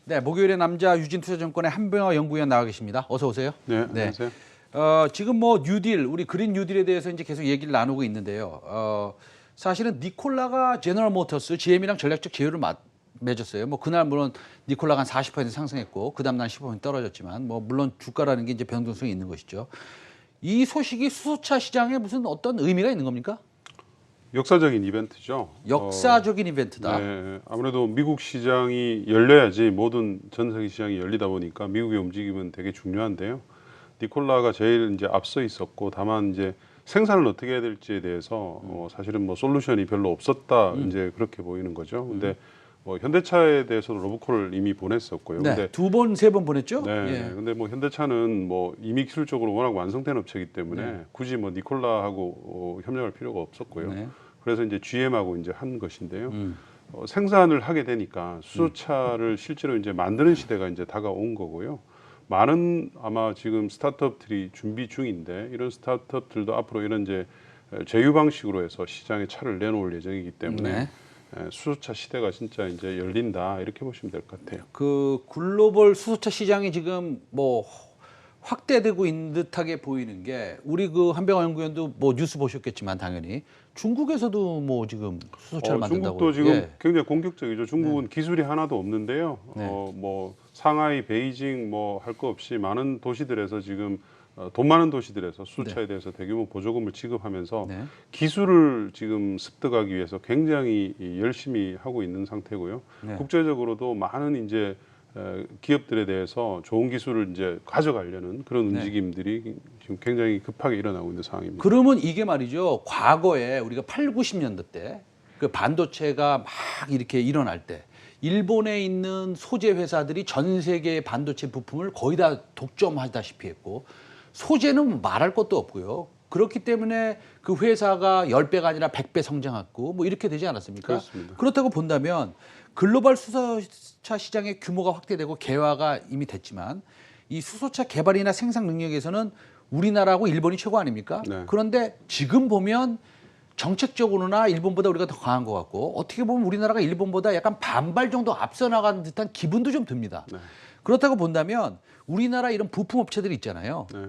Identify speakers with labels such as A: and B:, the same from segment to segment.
A: 네, 목요일에 남자 유진투자증권의 한병화 연구위원 나와 계십니다. 어서 오세요.
B: 네, 안녕하세요.
A: 지금 뭐 뉴딜, 우리 그린 뉴딜에 대해서 이제 계속 얘기를 나누고 있는데요. 사실은 니콜라가 제너럴 모터스, GM이랑 전략적 제휴를 맺었어요. 뭐 그날 물론 니콜라가 한 40% 상승했고 그 다음 날 15% 떨어졌지만 뭐 물론 주가라는 게 이제 변동성이 있는 것이죠. 이 소식이 수소차 시장에 무슨 어떤 의미가 있는 겁니까?
B: 역사적인 이벤트죠.
A: 역사적인 이벤트다.
B: 네, 아무래도 미국 시장이 열려야지 모든 전 세계 시장이 열리다 보니까 미국의 움직임은 되게 중요한데요. 니콜라가 제일 이제 앞서 있었고 다만 이제 생산을 어떻게 해야 될지에 대해서 사실은 뭐 솔루션이 별로 없었다 이제 그렇게 보이는 거죠. 근데 뭐 현대차에 대해서도 로브콜을 이미 보냈었고요.
A: 네,
B: 근데
A: 두 번, 세 번 보냈죠?
B: 네.
A: 예.
B: 근데 뭐 현대차는 뭐 이미 기술적으로 워낙 완성된 업체이기 때문에
A: 네.
B: 굳이 뭐 니콜라하고 협력할 필요가 없었고요.
A: 네.
B: 그래서 이제 GM하고 이제 한 것인데요. 생산을 하게 되니까 수소차를 실제로 이제 만드는 시대가 이제 다가온 거고요. 많은 아마 지금 스타트업들이 준비 중인데 이런 스타트업들도 앞으로 이런 이제 제휴 방식으로 해서 시장에 차를 내놓을 예정이기 때문에
A: 네.
B: 수소차 시대가 진짜 이제 열린다 이렇게 보시면 될 것 같아요.
A: 그 글로벌 수소차 시장이 지금 뭐 확대되고 있는 듯하게 보이는 게 우리 그 한병화 연구위원도 뭐 뉴스 보셨겠지만 당연히 중국에서도 뭐 지금 수소차를 만든다고.
B: 중국도 지금
A: 예.
B: 굉장히 공격적이죠. 중국은 기술이 하나도 없는데요.
A: 네.
B: 뭐 상하이, 베이징 뭐 할 거 없이 많은 도시들에서 지금 돈 많은 도시들에서 수소차에 대해서 대규모 보조금을 지급하면서
A: 네.
B: 기술을 지금 습득하기 위해서 굉장히 열심히 하고 있는 상태고요.
A: 네.
B: 국제적으로도 많은 이제 기업들에 대해서 좋은 기술을 이제 가져가려는 그런
A: 네.
B: 움직임들이 지금 굉장히 급하게 일어나고 있는 상황입니다.
A: 그러면 이게 말이죠. 과거에 우리가 8, 90년대 때 그 반도체가 막 이렇게 일어날 때 일본에 있는 소재 회사들이 전 세계의 반도체 부품을 거의 다 독점하다시피 했고 소재는 말할 것도 없고요. 그렇기 때문에 그 회사가 10배가 아니라 100배 성장했고 뭐 이렇게 되지 않았습니까?
B: 그렇습니다.
A: 그렇다고 본다면 글로벌 수소차 시장의 규모가 확대되고 개화가 이미 됐지만 이 수소차 개발이나 생산 능력에서는 우리나라하고 일본이 최고 아닙니까?
B: 네.
A: 그런데 지금 보면 정책적으로나 일본보다 우리가 더 강한 것 같고 어떻게 보면 우리나라가 일본보다 약간 반발 정도 앞서 나가는 듯한 기분도 좀 듭니다.
B: 네.
A: 그렇다고 본다면 우리나라 이런 부품 업체들 있잖아요.
B: 네.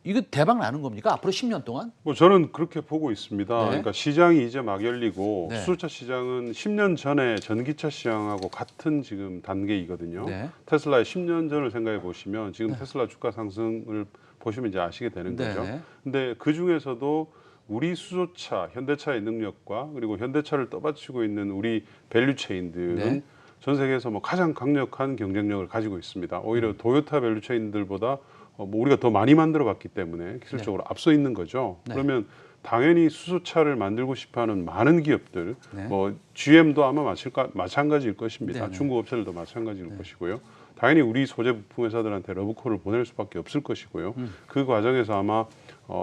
A: 이거 대박 나는 겁니까? 앞으로 10년 동안?
B: 뭐 저는 그렇게 보고 있습니다.
A: 네.
B: 그러니까 시장이 이제 막 열리고
A: 네.
B: 수소차 시장은 10년 전에 전기차 시장하고 같은 지금 단계이거든요.
A: 네.
B: 테슬라의 10년 전을 생각해 보시면 지금 테슬라 주가 상승을 보시면 이제 아시게 되는
A: 네.
B: 거죠. 근데 그 중에서도 우리 수소차, 현대차의 능력과 그리고 현대차를 떠받치고 있는 우리 밸류체인들은
A: 네.
B: 전 세계에서 뭐 가장 강력한 경쟁력을 가지고 있습니다. 오히려 도요타 밸류체인들보다 뭐 우리가 더 많이 만들어 봤기 때문에 기술적으로 앞서 있는 거죠.
A: 네.
B: 그러면 당연히 수소차를 만들고 싶어하는 많은 기업들,
A: 네.
B: 뭐 GM도 아마 마찬가지일 것입니다.
A: 네.
B: 중국 업체들도 마찬가지일 것이고요. 당연히 우리 소재 부품 회사들한테 러브콜을 보낼 수밖에 없을 것이고요. 그 과정에서 아마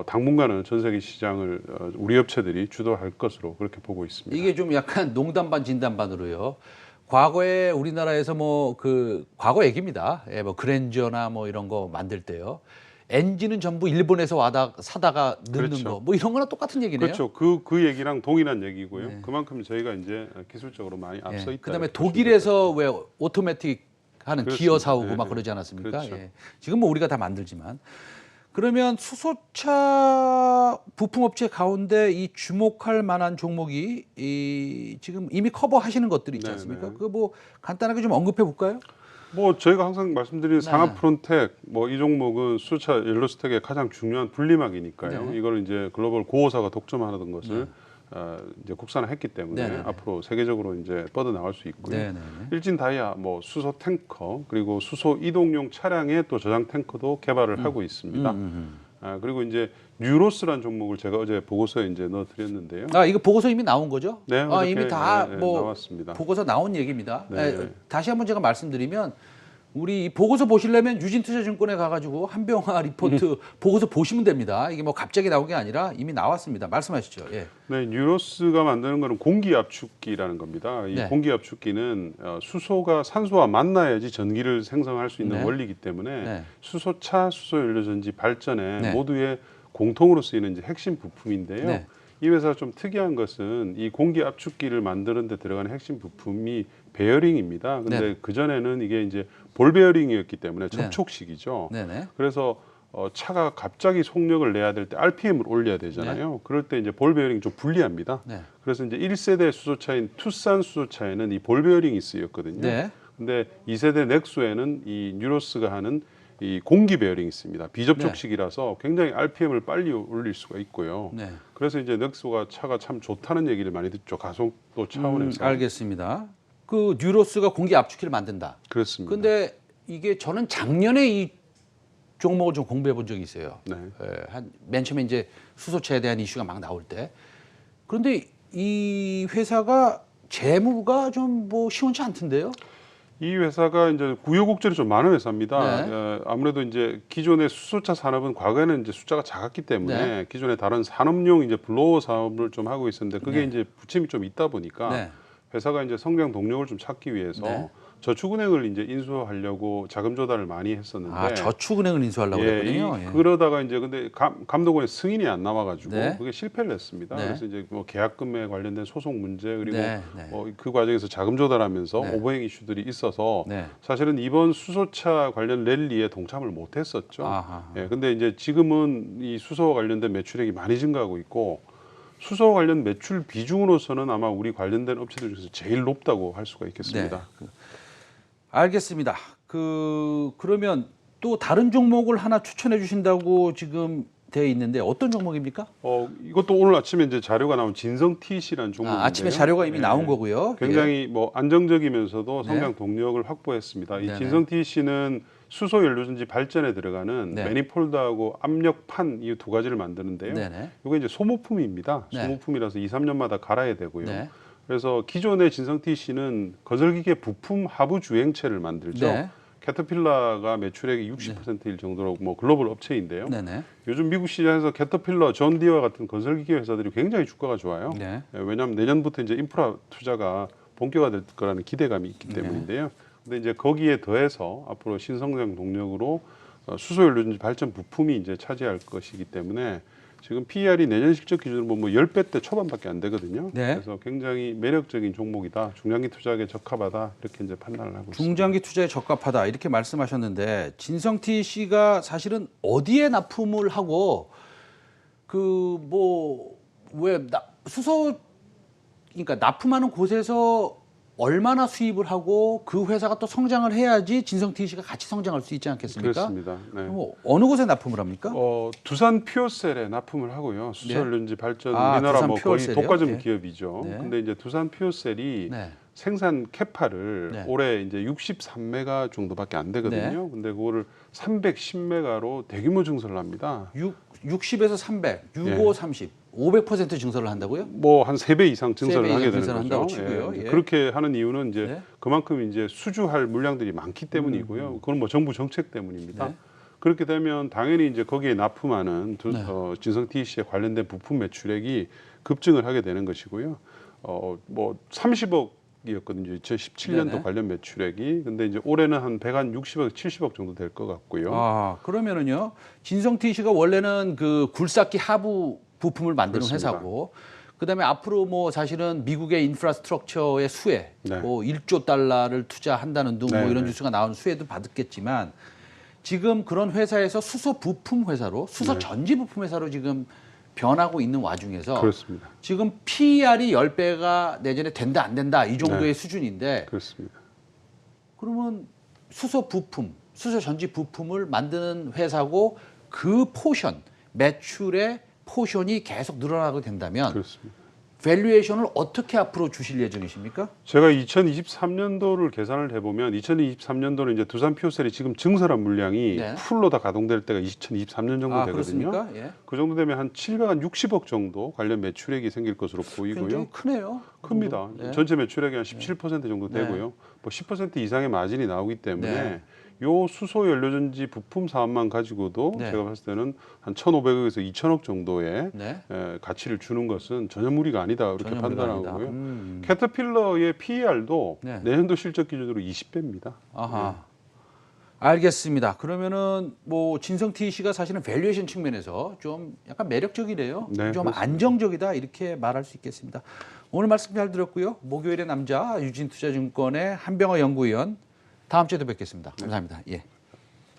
B: 당분간은 전 세계 시장을 우리 업체들이 주도할 것으로 그렇게 보고 있습니다.
A: 이게 좀 약간 농담 반 진담 반으로요. 과거에 우리나라에서 뭐 그 과거 얘기입니다. 예, 뭐 그랜저나 뭐 이런 거 만들 때요. 엔진은 전부 일본에서 사다가 넣는
B: 그렇죠.
A: 거. 뭐 이런 거랑 똑같은 얘기네요.
B: 그렇죠. 그 얘기랑 동일한 얘기고요.
A: 네.
B: 그만큼 저희가 이제 기술적으로 많이 앞서 있다.
A: 그다음에
B: 이렇게
A: 독일에서 왜 오토매틱 하는
B: 그렇습니다.
A: 기어 사오고
B: 네,
A: 막
B: 네.
A: 그러지 않았습니까?
B: 그렇죠.
A: 예. 지금 뭐 우리가 다 만들지만 그러면 수소차 부품업체 가운데 이 주목할 만한 종목이 이 지금 이미 커버하시는 것들이 있지
B: 네,
A: 않습니까?
B: 네.
A: 그거 뭐 간단하게 좀 언급해 볼까요?
B: 뭐 저희가 항상 말씀드리는
A: 네.
B: 상하 프론텍 뭐 이 종목은 수소차 옐로스텍의 가장 중요한 분리막이니까요.
A: 네.
B: 이걸 이제 글로벌 고호사가 독점하던 것을 이제 국산화했기 때문에
A: 네, 네.
B: 앞으로 세계적으로 이제 뻗어 나갈 수 있고요.
A: 네, 네.
B: 일진 다이아 뭐 수소 탱커 그리고 수소 이동용 차량의 또 저장 탱커도 개발을 하고 있습니다. 그리고 이제 뉴로스라는 종목을 제가 어제 보고서에 이제 넣어드렸는데요.
A: 아 이거 보고서 이미 나온 거죠?
B: 네,
A: 아
B: 어저께,
A: 이미 다
B: 네,
A: 뭐
B: 나왔습니다.
A: 보고서 나온 얘기입니다.
B: 네.
A: 예, 다시 한번 제가 말씀드리면 우리 이 보고서 보시려면 유진투자증권에 가가지고 한병화 리포트 보고서 보시면 됩니다. 이게 뭐 갑자기 나온 게 아니라 이미 나왔습니다. 말씀하시죠. 예.
B: 네, 뉴로스가 만드는 거는 공기 압축기라는 겁니다. 이
A: 네.
B: 공기 압축기는 수소가 산소와 만나야지 전기를 생성할 수 있는
A: 네.
B: 원리이기 때문에
A: 네.
B: 수소차, 수소연료전지 발전에
A: 네.
B: 모두의 공통으로 쓰이는 이제 핵심 부품인데요.
A: 네.
B: 이 회사가 좀 특이한 것은 이 공기 압축기를 만드는 데 들어가는 핵심 부품이 베어링입니다. 근데
A: 네.
B: 그전에는 이게 이제 볼 베어링이었기 때문에
A: 네.
B: 접촉식이죠.
A: 네네.
B: 그래서 차가 갑자기 속력을 내야 될 때 RPM을 올려야 되잖아요. 그럴 때 이제 볼 베어링이 좀 불리합니다.
A: 네.
B: 그래서 이제 1세대 수소차인 투싼 수소차에는 이 볼 베어링이 쓰였거든요.
A: 네.
B: 근데 2세대 넥소에는 이 뉴로스가 하는 이 공기 베어링이 있습니다. 비접촉식이라서 굉장히 RPM을 빨리 올릴 수가 있고요.
A: 네.
B: 그래서 이제 넥소가 차가 참 좋다는 얘기를 많이 듣죠. 가속도 차원에서.
A: 알겠습니다. 그 뉴로스가 공기 압축기를 만든다.
B: 그렇습니다.
A: 근데 이게 저는 작년에 이 종목을 좀 공부해 본 적이 있어요.
B: 네.
A: 맨 처음에 이제 수소차에 대한 이슈가 막 나올 때. 그런데 이 회사가 재무가 좀 뭐 시원치 않던데요?
B: 이 회사가 이제 우여곡절이 좀 많은 회사입니다.
A: 네.
B: 아무래도 이제 기존의 수소차 산업은 과거에는 이제 숫자가 작았기 때문에
A: 네.
B: 기존의 다른 산업용 이제 블로어 사업을 좀 하고 있었는데 그게
A: 네.
B: 이제 부침이 좀 있다 보니까
A: 네.
B: 회사가 이제 성장 동력을 좀 찾기 위해서
A: 네.
B: 저축은행을 이제 인수하려고 자금 조달을 많이 했었는데
A: 아, 저축은행을 인수하려고 그랬군요. 예.
B: 그러다가 이제 근데 감독원의 승인이 안 나와가지고
A: 네.
B: 그게 실패를 했습니다.
A: 네.
B: 그래서 이제 뭐 계약금에 관련된 소송 문제 그리고
A: 네, 네.
B: 그 과정에서 자금 조달하면서
A: 네.
B: 오버행 이슈들이 있어서
A: 네.
B: 사실은 이번 수소차 관련 랠리에 동참을 못했었죠.
A: 아하.
B: 예, 근데 이제 지금은 이 수소와 관련된 매출액이 많이 증가하고 있고 수소 관련 매출 비중으로서는 아마 우리 관련된 업체들 중에서 제일 높다고 할 수가 있겠습니다.
A: 네. 알겠습니다. 그러면 또 다른 종목을 하나 추천해 주신다고 지금 돼 있는데 어떤 종목입니까?
B: 이것도 오늘 아침에 이제 자료가 나온 진성 TC라는 종목인데요.
A: 아침에 자료가 이미
B: 예,
A: 나온 거고요.
B: 굉장히 뭐 안정적이면서도
A: 네.
B: 성장 동력을 확보했습니다. 이
A: 네네.
B: 진성 TC는 수소 연료전지 발전에 들어가는
A: 네.
B: 매니폴드하고 압력판 이 두 가지를 만드는데요.
A: 네네.
B: 이게 이제 소모품입니다.
A: 네.
B: 소모품이라서 2, 3년마다 갈아야 되고요.
A: 네.
B: 그래서 기존의 진성 TC는 건설기계 부품 하부 주행체를 만들죠.
A: 네.
B: 캐터필러가 매출액이 60%일 정도로 뭐 글로벌 업체인데요.
A: 네네.
B: 요즘 미국 시장에서 캐터필러, 존디어 같은 건설기계 회사들이 굉장히 주가가 좋아요.
A: 네.
B: 왜냐하면 내년부터 이제 인프라 투자가 본격화될 거라는 기대감이 있기 때문인데요. 근데 이제 거기에 더해서 앞으로 신성장 동력으로 수소연료전지 발전 부품이 이제 차지할 것이기 때문에 지금 PER이 내년 실적 기준으로 보면 10배대 초반밖에 안 되거든요.
A: 네.
B: 그래서 굉장히 매력적인 종목이다. 중장기 투자에 적합하다. 이렇게 이제 판단을 하고 있습니다.
A: 중장기 투자에 적합하다 이렇게 말씀하셨는데 진성T 씨가 사실은 어디에 납품을 하고 그 뭐 왜 수소 그러니까 납품하는 곳에서 얼마나 수입을 하고 그 회사가 또 성장을 해야지 진성T 씨가 같이 성장할 수 있지 않겠습니까?
B: 그렇습니다. 네.
A: 그럼 어느 곳에 납품을 합니까?
B: 두산 퓨어셀에 납품을 하고요. 수소연료전지 발전
A: 아,
B: 우리나라
A: 두산
B: 뭐 거의
A: 퓨어셀이요?
B: 독과점
A: 네.
B: 기업이죠.
A: 네.
B: 근데 이제 두산 퓨어셀이
A: 네. 생산
B: 생산 캐파를
A: 네.
B: 올해 이제 63메가 정도밖에 안 되거든요.
A: 네.
B: 근데 그거를 310메가로 대규모 증설을 합니다.
A: 60에서 300, 65,
B: 예.
A: 30, 500% 증설을 한다고요?
B: 뭐 한 3배 이상 증설을
A: 3배 이상
B: 하게 되는
A: 증설한다고
B: 거죠.
A: 치고요. 예.
B: 그렇게 하는 이유는 이제
A: 네.
B: 그만큼 이제 수주할 물량들이 많기 때문이고요. 그건 뭐 정부 정책 때문입니다.
A: 네.
B: 그렇게 되면 당연히 이제 거기에 납품하는
A: 네.
B: 진성 TC에 관련된 부품 매출액이 급증을 하게 되는 것이고요. 뭐 30억이었거든요. 2017년도
A: 네네.
B: 관련 매출액이. 근데 이제 올해는 한 160억, 70억 정도 될 것 같고요.
A: 아, 그러면은요. 진성T 씨가 원래는 그 굴삭기 하부 부품을 만드는
B: 그렇습니다.
A: 회사고 그다음에 앞으로 뭐 사실은 미국의 인프라스트럭처의 수혜
B: 네.
A: 뭐 1조 달러를 투자한다는 등 뭐
B: 네,
A: 이런
B: 네.
A: 뉴스가 나온 수혜도 받았겠지만 지금 그런 회사에서 수소 부품 회사로 수소
B: 네.
A: 전지 부품 회사로 지금 변하고 있는 와중에서
B: 그렇습니다.
A: 지금 PER이 10배가 내년에 된다 안 된다 이 정도의
B: 네.
A: 수준인데
B: 그렇습니다.
A: 그러면 수소 부품, 수소 전지 부품을 만드는 회사고 그 포션, 매출의 포션이 계속 늘어나게 된다면
B: 그렇습니다.
A: 밸류에이션을 어떻게 앞으로 주실 예정이십니까?
B: 제가 2023년도를 계산을 해보면 2023년도는 이제 두산 퓨어셀이 지금 증설한 물량이
A: 네.
B: 풀로 다 가동될 때가 2023년 정도
A: 아,
B: 되거든요.
A: 그렇습니까? 예.
B: 그 정도 되면 한 760억 정도 관련 매출액이 생길 것으로 보이고요.
A: 굉장히 크네요.
B: 큽니다.
A: 네.
B: 전체 매출액이 한 17% 정도
A: 네.
B: 되고요. 뭐 10% 이상의 마진이 나오기 때문에
A: 네.
B: 요 수소 연료전지 부품 사업만 가지고도
A: 네.
B: 제가 봤을 때는 한 1,500억에서 2,000억 정도의
A: 네.
B: 가치를 주는 것은 전혀 무리가 아니다 이렇게
A: 전혀 무리가
B: 판단하고요.
A: 아니다.
B: 캐터필러의 PER도
A: 네.
B: 내년도 실적 기준으로 20배입니다.
A: 아하. 알겠습니다. 그러면은 뭐 진성 TC가 사실은 밸류에이션 측면에서 좀 약간 매력적이래요.
B: 네,
A: 좀
B: 그렇습니다.
A: 안정적이다 이렇게 말할 수 있겠습니다. 오늘 말씀 잘 들었고요. 목요일의 남자 유진투자증권의 한병호 연구위원 다음 주에도 뵙겠습니다. 감사합니다. 예.